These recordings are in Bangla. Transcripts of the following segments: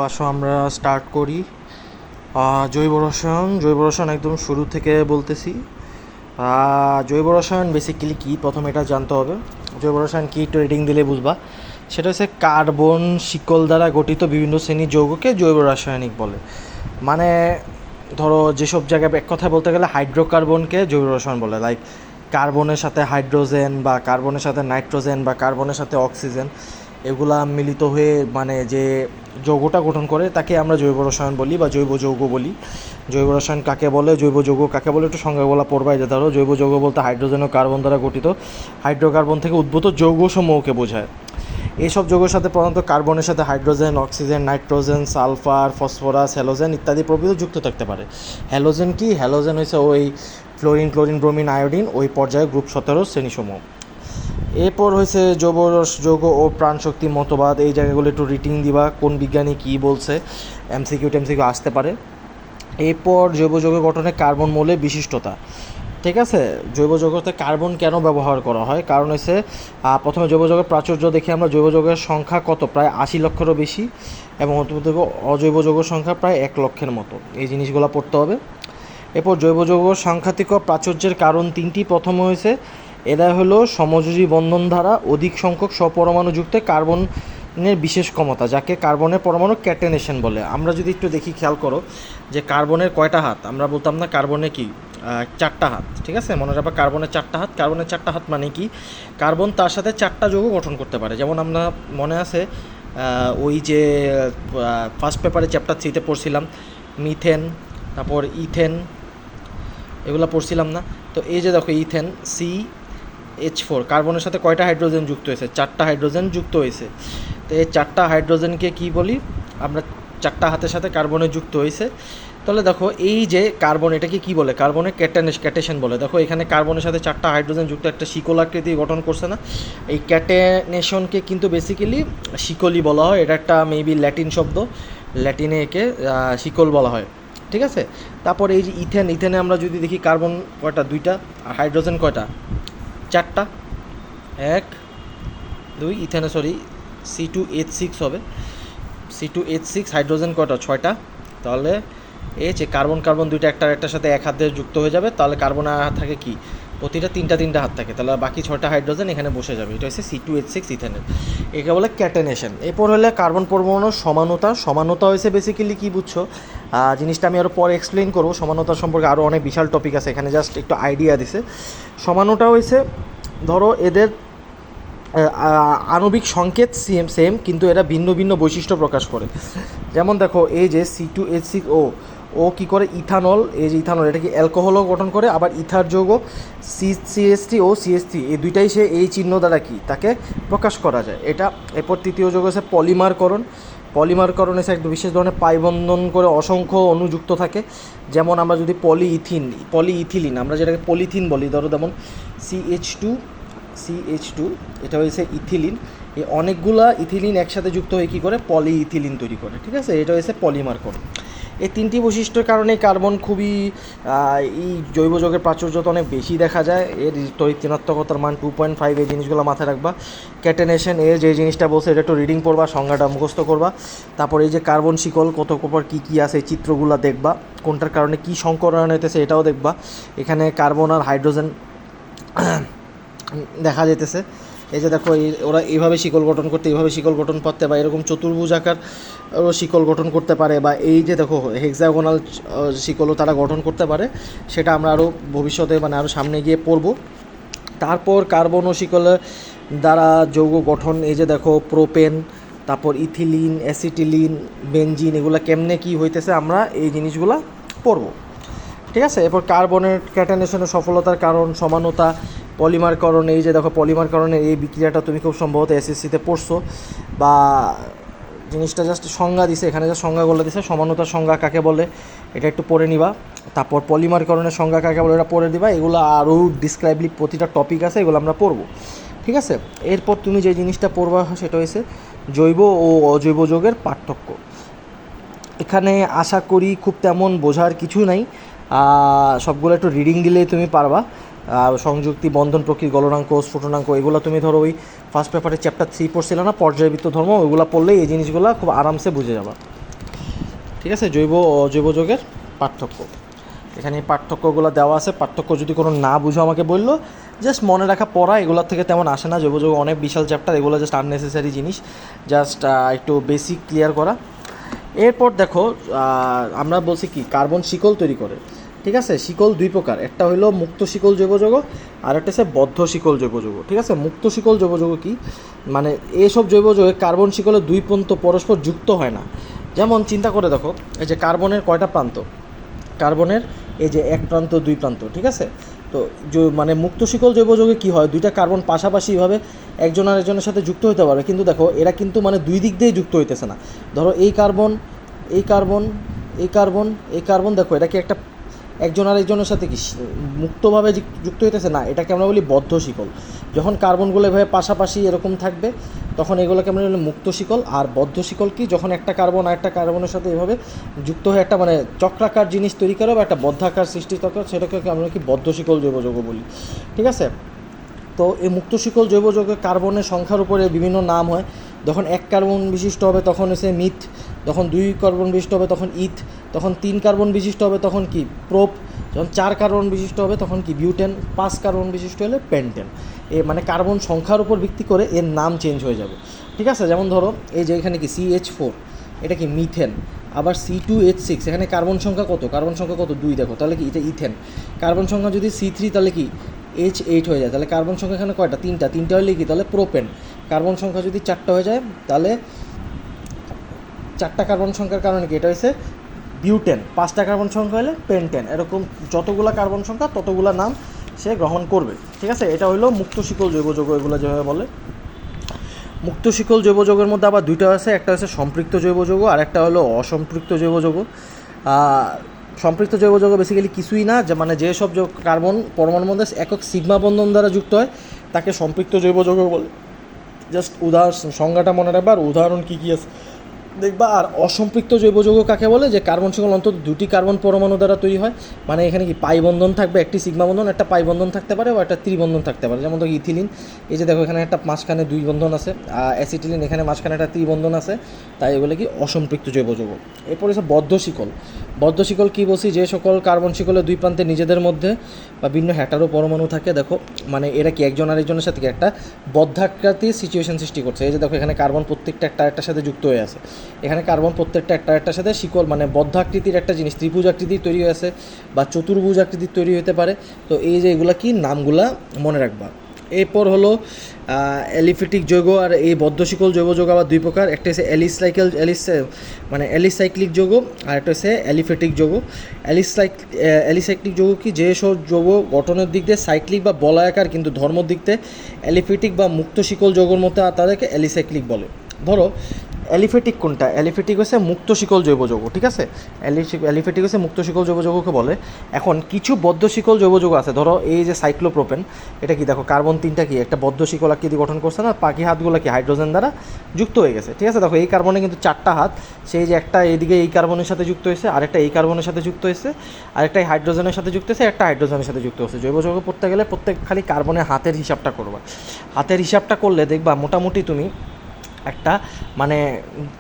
আসো আমরা স্টার্ট করি। জৈব রসায়ন একদম শুরু থেকে বলতেছি। জৈব রসায়ন বেসিক্যালি কী, প্রথমে এটা জানতে হবে। জৈব রসায়ন কী একটু রিডিং দিলে বুঝবা। সেটা হচ্ছে কার্বন শিকল দ্বারা গঠিত বিভিন্ন শ্রেণীর যৌগকে জৈব রাসায়নিক বলে। মানে ধরো যেসব জায়গায় এক কথায় বলতে গেলে হাইড্রোকার্বনকে জৈব রসায়ন বলে, লাইক কার্বনের সাথে হাইড্রোজেন বা কার্বনের সাথে নাইট্রোজেন বা কার্বনের সাথে অক্সিজেন, এগুলা মিলিত হয়ে মানে যে যৌগটা গঠন করে তাকে আমরা জৈব রসায়ন বলি বা জৈব যৌগ বলি। জৈব রসায়ন কাকে বলে, জৈব যৌগ কাকে বলে, একটু সংজ্ঞাগুলো পড়বাই যেতে ধরো। জৈব যৌগ বলতে হাইড্রোজেন ও কার্বন দ্বারা গঠিত হাইড্রোকার্বন থেকে উদ্ভূত যৌগসমূহকে বোঝায়। এইসব যৌগের সাথে প্রধানত কার্বনের সাথে hydrogen, oxygen, nitrogen, sulphur, phosphorus, halogen ইত্যাদি প্রভৃতি যুক্ত থাকতে পারে। হ্যালোজেন কি? হ্যালোজেন হচ্ছে ওই ফ্লোরিন, ক্লোরিন, ব্রোমিন, আয়োডিন ওই পর্যায়ে গ্রুপ 17 শ্রেণীসমূহ। এরপর হয়েছে যৌগ ও প্রাণশক্তি মতবাদ। এই জায়গাগুলো একটু রিটিং দিবা, কোন বিজ্ঞানী কী বলছে, এমসিকিউ আসতে পারে। এরপর জৈব যৌগ গঠনে কার্বন মৌলের বিশিষ্টতা। ঠিক আছে, জৈব যৌগতে কার্বন কেন ব্যবহার করা হয়? কারণ হচ্ছে প্রথমে জৈব যৌগের প্রাচুর্য দেখি আমরা। জৈব যৌগের সংখ্যা কত? প্রায় 80 লক্ষেরও বেশি, এবং অজৈব যৌগের সংখ্যা প্রায় 1 লক্ষের মতো। এই জিনিসগুলো পড়তে হবে। এরপর জৈব যৌগ সাংঘাতিক প্রাচুর্যের কারণ 3টি। প্রথম হয়েছে এরা হলো সমযোজী বন্ধন দ্বারা অধিক সংখ্যক স্বপরমাণুযুক্ত কার্বনের বিশেষ ক্ষমতা, যাকে কার্বনের পরমাণু ক্যাটেনেশন বলে। আমরা যদি একটু দেখি, খেয়াল করো যে কার্বনের কয়টা হাত? আমরা বলতাম না কার্বনে কি 4টা হাত। ঠিক আছে, মনে রাখবা কার্বনের 4টা হাত। কার্বনের 4টা হাত মানে কি? কার্বন তার সাথে 4টা যৌগ গঠন করতে পারে। যেমন আমরা মনে আছে ওই যে ফার্স্ট পেপারে চ্যাপ্টার 3তে পড়ছিলাম মিথেন, তারপর ইথেন, এগুলো পড়ছিলাম না? তো এই যে দেখো ইথেন CH4 কার্বনের সাথে কয়টা হাইড্রোজেন যুক্ত হয়েছে? 4টা হাইড্রোজেন যুক্ত হয়েছে। তো এই 4টা হাইড্রোজেনকে কি বলি আমরা? 4টা হাতের সাথে কার্বনে যুক্ত হয়েছে। তাহলে দেখো এই যে কার্বন, এটাকে কি বলে? কার্বনের ক্যাটেনেশন বলে। দেখো এখানে কার্বনের সাথে 4টা হাইড্রোজেন যুক্ত একটা শিকল আকৃতি গঠন করছে না? এই ক্যাটেনেশনকে কিন্তু বেসিক্যালি শিকলই বলা হয়। এটা একটা মেবি ল্যাটিন শব্দ, ল্যাটিনে একে শিকল বলা হয়। ঠিক আছে, তারপর এই যে ইথেনে আমরা যদি দেখি কার্বন কয়টা? 2টা। আর হাইড্রোজেন কয়টা? 4টা। 1 2 ইথেনে C2H6 হবে। C2H6 হাইড্রোজেন কয়টা? 6টা। তাহলে এই যে কার্বন 2টা একটার সাথে এক হাত দিয়ে যুক্ত হয়ে যাবে। তাহলে কার্বন আর থাকে কি? প্রতিটা 3টা হাত থাকে। তাহলে বাকি 6টা হাইড্রোজেন এখানে বসে যাবে। এটা হচ্ছে C2H6 ইথেনের। একে বলে ক্যাটেনেশন। এরপর হলে কার্বন পরমাণুর সমানতা হয়েছে বেসিক্যালি কী বুঝছো? জিনিসটা আমি আরও পরে এক্সপ্লেন করবো। সমানতা সম্পর্কে আরও অনেক বিশাল টপিক আছে, এখানে জাস্ট একটু আইডিয়া দিছে। সমানতা হয়েছে ধরো এদের আণবিক সংকেত সেম, কিন্তু এরা ভিন্ন ভিন্ন বৈশিষ্ট্য প্রকাশ করে। যেমন দেখো এই যে C2H6O ও কী করে? ইথানল, এই যে ইথানল, এটা কি অ্যালকোহলও গঠন করে। আবার ইথার যৌগ CH3 ও CH3, এই দুইটাই সে এই চিহ্ন দ্বারা কি তাকে প্রকাশ করা যায়। এটা। এরপর তৃতীয় যৌগ হচ্ছে পলিমারকরণ হচ্ছে একটা বিশেষ ধরনের পাইবন্ধন করে অসংখ্য অণুযুক্ত থাকে। যেমন আমরা যদি পলিইথিলিন আমরা যেটাকে পলিথিন বলি, ধরো যেমন CH2 এটা হয়েছে ইথিলিন। এই অনেকগুলা ইথিলিন একসাথে যুক্ত হয়ে কী করে? পলিইথিলিন তৈরি করে। ঠিক আছে, এটা হয়েছে পলিমারকরণ। এই 3টি বৈশিষ্ট্যের কারণে কার্বন খুবই এই জৈব যৌগের প্রাচুর্যতা অনেক বেশি দেখা যায়। এর তড়িৎ ঋণাত্মকতার মান 2.5। এই জিনিসগুলো মাথায় রাখবা। ক্যাটেনেশন এর যে জিনিসটা বলছে এটা একটু রিডিং পড়বা, সংজ্ঞাটা মুখস্থ করবা। তারপর এই যে কার্বন শিকল কত প্রকার কী আছে, চিত্রগুলো দেখবা। কোনটার কারণে কী সংকরণ হইতেছে এটাও দেখবা। এখানে কার্বন আর হাইড্রোজেন দেখা যেতেছে। এই যে দেখো ওরা এইভাবে শিকল গঠন করতে, এইভাবে শিকল গঠন করতে, বা এরকম চতুর্ভুজ আকার শিকল গঠন করতে পারে, বা এই যে দেখো হেক্সাগোনাল শিকলও তারা গঠন করতে পারে। সেটা আমরা আরও ভবিষ্যতে মানে আরও সামনে গিয়ে পড়ব। তারপর কার্বন ও শিকলের দ্বারা যৌগ গঠন, এই যে দেখো প্রোপেন, তারপর ইথিলিন, অ্যাসিটিলিন, বেনজিন, এগুলো কেমনে কী হইতেছে আমরা এই জিনিসগুলো পড়ব। ঠিক আছে, এরপর কার্বনের ক্যাটানেশনের সফলতার কারণ, সমানতা, পলিমারকরণ। এই যে দেখো পলিমারকরণের এই বিক্রিয়াটা তুমি খুব সম্ভবত SSCতে পড়ছো, বা জিনিসটা জাস্ট সংজ্ঞা দিছে, এখানে যা সংজ্ঞাগুলো দিছে। সমানতার সংজ্ঞা কাকে বলে এটা একটু পড়ে নিবা। তারপর পলিমারকরণের সংজ্ঞা কাকে বলে এটা পড়ে দিবা। এগুলো আরও ডিসক্রাইবলি প্রতিটা টপিক আছে, এগুলো আমরা পড়বো। ঠিক আছে, এরপর তুমি যে জিনিসটা পড়বা সেটা হয়েছে জৈব ও অজৈব যৌগের পার্থক্য। এখানে আশা করি খুব তেমন বোঝার কিছু নাই, সবগুলো একটু রিডিং দিলেই তুমি পারবা। সংযুক্তি, বন্ধন প্রকৃতি, গলনাঙ্ক, স্ফুটনাঙ্ক, এগুলো তুমি ধরো ওই ফার্স্ট পেপারে চ্যাপ্টার 3 পড়ছিল না, পর্যায়বৃত্ত ধর্ম, ওইগুলো পড়লেই এই জিনিসগুলো খুব আরামসে বুঝে যাবা। ঠিক আছে, জৈব ও অজৈব যৌগের পার্থক্য। এখানে এই পার্থক্যগুলো দেওয়া আছে। পার্থক্য যদি কোনো না বুঝো আমাকে বললো, জাস্ট মনে রাখা পড়া এগুলোর থেকে তেমন আসে না। জৈব যৌগ অনেক বিশাল চ্যাপ্টার, এগুলো জাস্ট আননেসেসারি জিনিস, জাস্ট একটু বেসিক ক্লিয়ার করা। এরপর দেখো আমরা বলছি কি কার্বন শিকল তৈরি করে, ঠিক আছে। শিকল দুই প্রকার, একটা হলো মুক্ত শিকল জৈব যৌগ আর একটা হচ্ছে বদ্ধ শিকল জৈব যৌগ, ঠিক আছে। মুক্ত শিকল জৈব যৌগ কি, মানে এসব জৈব যৌগে কার্বন শিকলের দুই প্রান্ত পরস্পর যুক্ত হয় না। যেমন চিন্তা করে দেখো, এই যে কার্বনের কয়টা প্রান্ত, কার্বনের এই যে এক প্রান্ত দুই প্রান্ত, ঠিক আছে। তো মানে মুক্ত শিকল জৈব যৌগে কী হয়, দুইটা কার্বন পাশাপাশিভাবে একজন আর একজনের সাথে যুক্ত হতে পারে, কিন্তু দেখো এরা কিন্তু মানে দুই দিক দিয়েই যুক্ত হইতেছে না। ধরো এই কার্বন এই কার্বন এই কার্বন এই কার্বন, দেখো এটা কি একটা একজন আর একজনের সাথে কি মুক্তভাবে যুক্ত হইতেছে না, এটাকে আমরা বলি বদ্ধ শিকল। যখন কার্বনগুলো এভাবে পাশাপাশি এরকম থাকবে তখন এগুলোকে আমরা বলি মুক্ত শিকল। আর বদ্ধ শিকল কি, যখন একটা কার্বন আর একটা কার্বনের সাথে এভাবে যুক্ত হয়ে একটা মানে চক্রাকার জিনিস তৈরি করে বা একটা বদ্ধাকার সৃষ্টি করে, সেটাকে আমরা কি বদ্ধ শিকল জৈব যৌগ বলি, ঠিক আছে। তো এই মুক্ত শিকল জৈব যৌগের কার্বনের সংখ্যার উপরে বিভিন্ন নাম হয়। যখন এক কার্বন বিশিষ্ট হবে তখন হচ্ছে মিথ, যখন দুই কার্বন বিশিষ্ট হবে তখন ইথ, তখন তিন কার্বন বিশিষ্ট হবে তখন কি প্রোপ, যখন চার কার্বন বিশিষ্ট হবে তখন কি বিউটেন, পাঁচ কার্বন বিশিষ্ট হলে পেন্টেন। এ মানে কার্বন সংখ্যার উপর ভিত্তি করে এর নাম চেঞ্জ হয়ে যাবে, ঠিক আছে। যেমন ধরো এই যে এখানে কি CH4, এটা কি মিথেন। আবার C2H6, এখানে কার্বন সংখ্যা কত, কার্বন সংখ্যা কত 2, দেখো তাহলে কি এটা ইথেন। কার্বন সংখ্যা যদি C3 তাহলে কি H8 হয়ে যায়, তাহলে কার্বন সংখ্যা এখানে কয়টা, তিনটা হলে কি তাহলে প্রোপেন। কার্বন সংখ্যা যদি 4টা হয়ে যায় তাহলে 4টা কার্বন সংখ্যার কারণে কি এটা হয়েছে বিউটেন, 5টা কার্বন সংখ্যা হলে পেন্টেন। এরকম যতগুলো কার্বন সংখ্যা ততগুলো নাম সে গ্রহণ করবে, ঠিক আছে। এটা হলো মুক্ত শিকল জৈব যৌগ, এগুলো যেভাবে বলে। মুক্ত শিকল জৈব যৌগের মধ্যে আবার দুইটা আছে, একটা হচ্ছে সম্পৃক্ত জৈব যৌগ আর একটা হলো অসম্পৃক্ত জৈব যৌগ। সম্পৃক্ত জৈব যৌগ বেসিক্যালি কিছুই না, যে মানে যেসব কার্বন পরমাণুর মধ্যে একক সিগমা বন্ধন দ্বারা যুক্ত হয় তাকে সম্পৃক্ত জৈব যৌগ বলে। জাস্ট সংজ্ঞাটা মনে রাখবা, আর উদাহরণ কী কী আছে দেখবা। আর অসম্পৃক্ত জৈব যৌগ কাকে বলে, যে কার্বন শিকল অন্তত দুটি কার্বন পরমাণু দ্বারা তৈরি হয়। মানে এখানে কি পাই বন্ধন থাকবে, একটি সিগমা বন্ধন, একটা পাই বন্ধন থাকতে পারে বা একটা ত্রিবন্ধন থাকতে পারে। যেমন ধরো ইথিলিন, এই যে দেখো এখানে একটা মাঝখানে দুই বন্ধন আছে, অ্যাসিটিলিন এখানে মাঝখানে একটা ত্রিবন্ধন আছে, তাই এগুলো কি অসম্পৃক্ত জৈব যৌগ। এরপর হচ্ছে বদ্ধ শিকল। বদ্ধ শিকল কী বলছি, যে সকল কার্বন শিকলের দুই প্রান্তে নিজেদের মধ্যে বা ভিন্ন হ্যাটারো পরমাণু থাকে, দেখো মানে এরা কি একজন আরেকজনের সাথে কি একটা বদ্ধাকৃতির সিচুয়েশন সৃষ্টি করছে। এই যে দেখো এখানে কার্বন প্রত্যেকটা একটার সাথে যুক্ত হয়ে আছে, এখানে কার্বন প্রত্যেকটা একটার সাথে শিকল মানে বদ্ধাকৃতির একটা জিনিস, ত্রিভুজ আকৃতির তৈরি হয়েছে বা চতুর্ভুজ আকৃতির তৈরি হতে পারে। তো এই যে এগুলা কি নামগুলা মনে রাখবা। এরপর হলো অ্যালিফেটিক যৌগ। আর এই বদ্ধ শিকল জৈব যৌগ আবার দুই প্রকার, একটা হচ্ছে অ্যালিসাইক্লিক যৌগ আর একটা হচ্ছে অ্যালিফেটিক যৌগ। অ্যালিসাইক্লিক যৌগ কি, যেসব যৌগ গঠনের দিক দিয়ে সাইক্লিক বা বলয়াকার কিন্তু ধর্মর দিক দিয়ে অ্যালিফেটিক বা মুক্ত শিকল যৌগের মধ্যে তাদেরকে অ্যালিসাইক্লিক বলে। ধরো অ্যালিফেটিক কোনটা, অ্যালিফেটিক হচ্ছে মুক্ত শিকল জৈব যৌগ, ঠিক আছে। অ্যালিফেটিক হচ্ছে মুক্ত শিকল জৈব যৌগকে বলে। এখন কিছু বদ্ধ শিকল জৈব যৌগ আছে, ধরো এই যে সাইক্লোপ্রোপেন, এটা কি দেখো কার্বন তিনটা কি একটা বদ্ধ শিকল আকৃতি গঠন করছে না, বাকি হাতগুলো কি হাইড্রোজেন দ্বারা যুক্ত হয়ে গেছে, ঠিক আছে। দেখো এই কার্বনে কিন্তু 4টা হাত, সেই যে একটা এইদিকে এই কার্বনের সাথে যুক্ত হয়েছে, আরেকটা এই কার্বনের সাথে যুক্ত হয়েছে, আরেকটা এই হাইড্রোজেনের সাথে যুক্ত হয়েছে, একটা হাইড্রোজেনের সাথে যুক্ত হচ্ছে। জৈব যৌগ পড়তে গেলে প্রত্যেক খালি কার্বনের হাতের হিসাবটা করবা, হাতের হিসাবটা করলে দেখবা মোটামুটি তুমি একটা মানে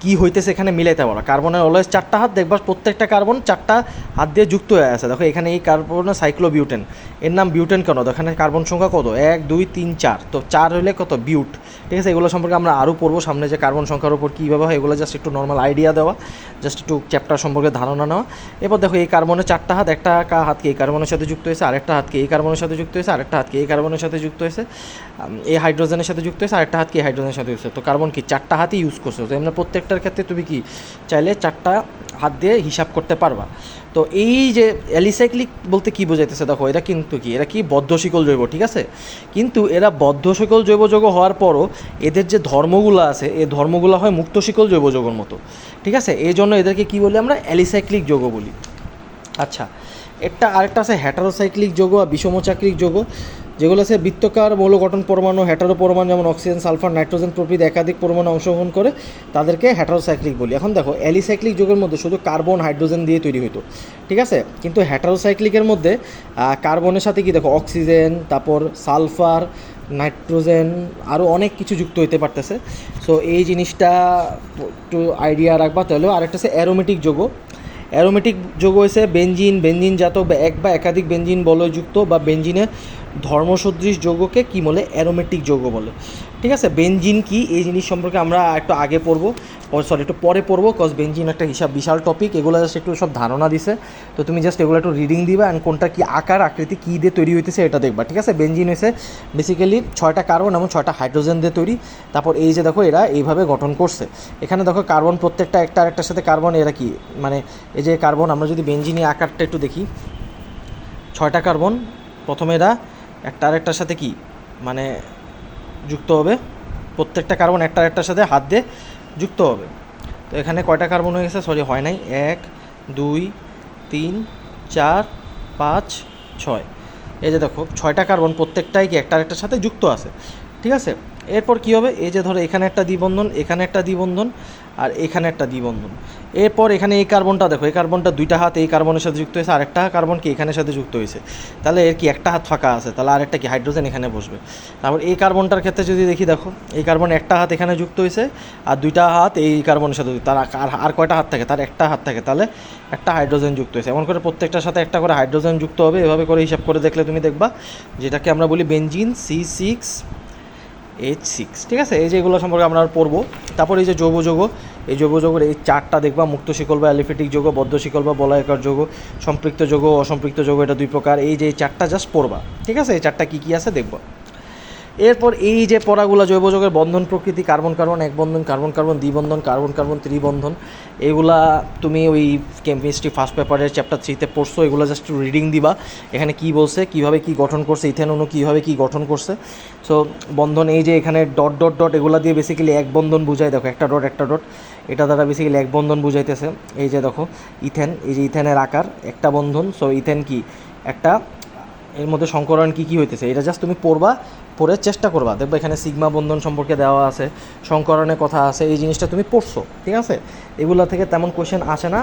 কি হইতেছে এখানে মিলাইতে পারো। কার্বনের অলওয়েজ 4টা হাত, দেখবা প্রত্যেকটা কার্বন 4টা হাত দিয়ে যুক্ত হয়ে আছে। দেখো এখানে এই কার্বনের সাইক্লোবিউটেন, এর নাম বিউটেন কেন, এখানে কার্বন সংখ্যা কত 1 2 3 4, তো 4 হলে কত বিউট, ঠিক আছে। এগুলো সম্পর্কে আমরা আরও পড়বো সামনে, যে কার্বন সংখ্যার উপর কীভাবে হয় এগুলো জাস্ট একটু নর্মাল আইডিয়া দেওয়া, জাস্ট একটু চ্যাপ্টার সম্পর্কে ধারণা নেওয়া। এরপর দেখো এই কার্বনের 4টা হাত, একটা হাতকে এই কার্বনের সাথে যুক্ত হয়েছে, আরেকটা হাতকে এই কার্বনের সাথে যুক্ত হয়েছে, আরেকটা হাতকে এই কার্বনের সাথে যুক্ত হয়েছে, এই হাইড্রোজেনের সাথে যুক্ত হয়েছে, আরেকটা হাতকে এই হাইড্রোজেনের সাথে যুক্ত হয়েছে। তো কার্বন কি 4টা হাতই ইউজ করছে, তো এমনি প্রত্যেকটার ক্ষেত্রে তুমি কি চাইলে 4টা হাত দিয়ে হিসাব করতে পারবা। তো এই যে অ্যালিসাইক্লিক বলতে কি বোঝাইতেছে, দেখো এরা কিন্তু কি, এরা কি বদ্ধ শিকল জৈব, ঠিক আছে। কিন্তু এরা বদ্ধ শিকল জৈব যৌগ হওয়ার পরও এদের যে ধর্মগুলো আছে এই ধর্মগুলো হয় মুক্ত শিকল জৈব যৌগের মতো, ঠিক আছে। এই জন্য এদেরকে কী বলি আমরা, অ্যালিসাইক্লিক যৌগ বলি। আচ্ছা, আরেকটা আছে হ্যাটারোসাইক্লিক যৌগ আর বিষমচাক্রিক যৌগ, যেগুলো আছে বৃত্তকার মৌল গঠন পরমাণু, হ্যাটারো পরমাণু যেমন অক্সিজেন সালফার নাইট্রোজেন প্রভৃতি একাধিক পরমাণু অংশগ্রহণ করে, তাদেরকে হ্যাটারোসাইক্লিক বলি। এখন দেখো অ্যালিসাইক্লিক যৌগের মধ্যে শুধু কার্বন হাইড্রোজেন দিয়ে তৈরি হতো, ঠিক আছে। কিন্তু হ্যাটারোসাইক্লিকের মধ্যে কার্বনের সাথে কি দেখো অক্সিজেন, তারপর সালফার, নাইট্রোজেন, আরও অনেক কিছু যুক্ত হইতে পারতেছে। সো এই জিনিসটা একটু আইডিয়া রাখবা। তাহলেও আরেকটা আছে অ্যারোমেটিক যৌগ। অ্যারোমেটিক যৌগ হয়েছে বেনজিন, বেনজিন জাত এক বা একাধিক বেনজিন বলয়যুক্ত বা বেনজিনে ধর্মসদৃশ যৌগকে কী বলে? অ্যারোমেটিক যৌগ বলে। ঠিক আছে, বেনজিন কি এই জিনিস সম্পর্কে আমরা একটু আগে পড়বো, একটু পরে পড়বো, কজ বেনজিন একটা বিশাল টপিক, এগুলো জাস্ট একটু সব ধারণা দিছে। তো তুমি জাস্ট এগুলো একটু রিডিং দিবা অ্যান্ড কোনটা কী আকার আকৃতি কী দিয়ে তৈরি হইতেছে এটা দেখবা। ঠিক আছে, বেনজিন হয়েছে বেসিক্যালি 6টা কার্বন এবং 6টা হাইড্রোজেন দিয়ে তৈরি। তারপর এই যে দেখো এরা এইভাবে গঠন করছে, এখানে দেখো কার্বন প্রত্যেকটা একটা আরেকটার সাথে কার্বন, এরা কি মানে এই যে কার্বন, আমরা যদি বেনজিনের আকারটা একটু দেখি, 6টা কার্বন, প্রথমে এরা একটা আরেকটার সাথে কি মানে যুক্ত হবে, প্রত্যেকটা কার্বন একটা আরেকটার সাথে হাত দিয়ে যুক্ত হবে। তো এখানে কয়টা কার্বন হয়ে গেছে? সরি, হয় নাই, 1 2 3 4 5 6, এই যে দেখো 6টা কার্বন প্রত্যেকটাই কি একটা আরেকটার সাথে যুক্ত আছে। ঠিক আছে, এরপর কি হবে? এই যে ধরো এখানে একটা দ্বিবন্ধন, এখানে একটা দ্বিবন্ধন, আর এখানে একটা দ্বিবন্ধন। এরপর এখানে এই কার্বনটা দেখো, এই কার্বনটা 2টা হাত এই কার্বনের সাথে যুক্ত হয়েছে, আরেকটা কার্বন কি এখানের সাথে যুক্ত হয়েছে, তাহলে এর কি একটা হাত ফাঁকা আছে, তাহলে আরেকটা কি হাইড্রোজেন এখানে বসবে। তারপর এই কার্বনটার ক্ষেত্রে যদি দেখি, দেখো এই কার্বন একটা হাত এখানে যুক্ত হয়েছে আর 2টা হাত এই কার্বনের সাথে, তার আর কয়টা হাত থাকে? তার একটা হাত থাকে, তাহলে একটা হাইড্রোজেন যুক্ত হয়েছে। এমন করে প্রত্যেকটার সাথে একটা করে হাইড্রোজেন যুক্ত হবে। এভাবে করে হিসাব করে দেখলে তুমি দেখবা যেটাকে আমরা বলি বেনজিন C6H6। ঠিক আছে, এই যে এগুলো সম্পর্কে আমরা পড়বো। তারপর এই যে যৌগ, এই যৌগের এই 4টা দেখবা, মুক্ত শিকল বা অ্যালিফেটিক যৌগ, বদ্ধ শিকল বা বলয়াকার যৌগ, সম্পৃক্ত যৌগ, অসম্পৃক্ত যৌগ, এটা 2 প্রকার। এই যে এই 4টা জাস্ট পড়বা। ঠিক আছে, এই 4টা কী কী আছে দেখবা। এরপর এই যে পড়াগুলো জৈব যৌগের বন্ধন প্রকৃতি, কার্বন কার্বন এক বন্ধন, কার্বন কার্বন দ্বিবন্ধন, কার্বন কার্বন ত্রিবন্ধন, এগুলা তুমি ওই কেমিস্ট্রি ফার্স্ট পেপারের চ্যাপ্টার 3তে পড়ছো। এগুলো জাস্ট রিডিং দিবা, এখানে কি বলছে, কিভাবে কি গঠন করছে, ইথেন অণু কীভাবে কী গঠন করছে। সো বন্ধন, এই যে এখানে ডট ডট ডট, এগুলা দিয়ে বেসিক্যালি এক বন্ধন বুঝায়। দেখো একটা ডট একটা ডট, এটা দ্বারা বেসিক্যালি এক বন্ধন বুঝাইতেছে। এই যে দেখো ইথেন, এই যে ইথেনের আকার একটা বন্ধন। সো ইথেন কি একটা, এর মধ্যে সংকরণ কী কী হইতেছে এটা জাস্ট তুমি পড়বা, পড়ে চেষ্টা করবা, দেখবা এখানে সিগমা বন্ধন সম্পর্কে দেওয়া আছে, সংকরণের কথা আছে, এই জিনিসটা তুমি পড়ছো। ঠিক আছে, এগুলো থেকে তেমন কোয়েশ্চেন আসে না।